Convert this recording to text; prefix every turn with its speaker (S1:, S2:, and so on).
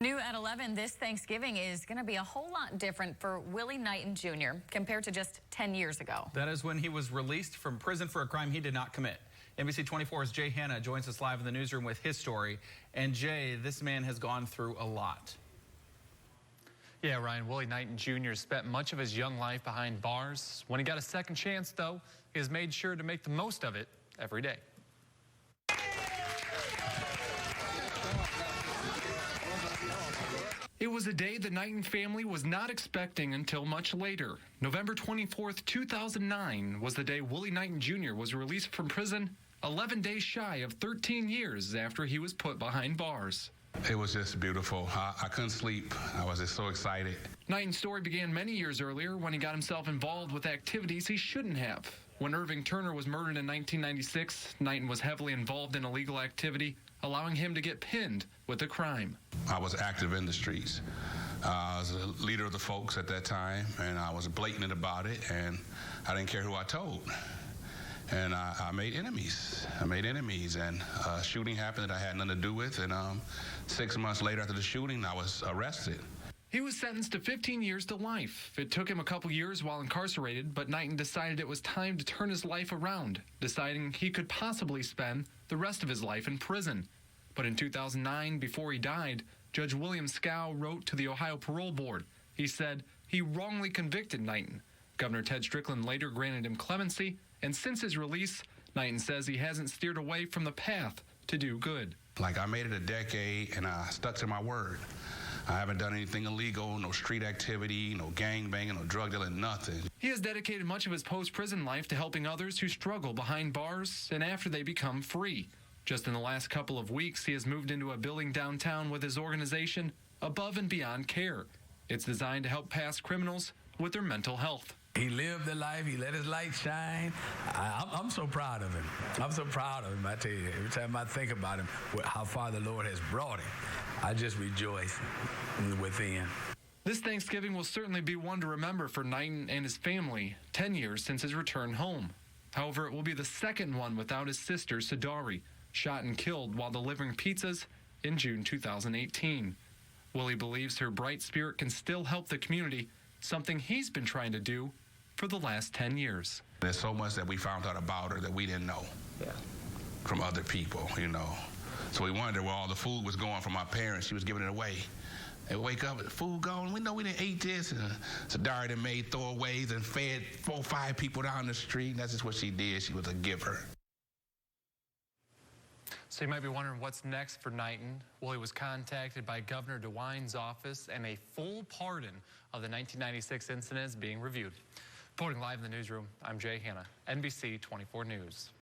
S1: New at 11 this Thanksgiving is going to be a whole lot different for Willie Knighten Jr. compared to just 10 years ago.
S2: That is when he was released from prison for a crime he did not commit. NBC 24's Jay Hanna joins us live in the newsroom with his story. And Jay, this man has gone through a lot.
S3: Yeah, Ryan, Willie Knighten Jr. spent much of his young life behind bars. When he got a second chance, though, he has made sure to make the most of it every day. It was a day the Knighten family was not expecting until much later. November 24th, 2009 was the day Willie Knighten Jr. was released from prison 11 days shy of 13 years after he was put behind bars.
S4: It was just beautiful. I couldn't sleep. I was just so excited.
S3: Knighten's story began many years earlier when he got himself involved with activities he shouldn't have. When Irving Turner was murdered in 1996, Knighten was heavily involved in illegal activity, allowing him to get pinned with a crime.
S4: I was active in the streets. I was a leader of the folks at that time, and I was blatant about it, and I didn't care who I told. And I made enemies. And a shooting happened that I had nothing to do with, and 6 months later after the shooting, I was arrested.
S3: He was sentenced to 15 years to life. It took him a couple years while incarcerated, but Knighten decided it was time to turn his life around, deciding he could possibly spend the rest of his life in prison. But in 2009, before he died, Judge William Scow wrote to the Ohio Parole Board. He said he wrongly convicted Knighten. Governor Ted Strickland later granted him clemency, and since his release, Knighten says he hasn't steered away from the path to do good.
S4: Like, I made it a decade, and I stuck to my word. I haven't done anything illegal, no street activity, no gang banging, no drug dealing, nothing.
S3: He has dedicated much of his post-prison life to helping others who struggle behind bars and after they become free. Just in the last couple of weeks, he has moved into a building downtown with his organization, Above and Beyond Care. It's designed to help past criminals with their mental health.
S5: He lived the life. He let his light shine. I'm so proud of him. I'm so proud of him, I tell you. Every time I think about him, how far the Lord has brought him, I just rejoice within.
S3: This Thanksgiving will certainly be one to remember for Knighten and his family, 10 years since his return home. However, it will be the second one without his sister, Sadari, shot and killed while delivering pizzas in June 2018. Willie believes her bright spirit can still help the community, something he's been trying to do for the last 10 years.
S4: There's so much that we found out about her that we didn't know from other people, you know. So we wondered where all the food was going from my parents. She was giving it away. They wake up, food gone. We know we didn't eat this. And Sadari done made throwaways and fed 4 or 5 people down the street. That's just what she did. She was a giver.
S3: So you might be wondering what's next for Knighten. Well, he was contacted by Governor DeWine's office, and a full pardon of the 1996 incident is being reviewed. Reporting live in the newsroom, I'm Jay Hanna, NBC 24 News.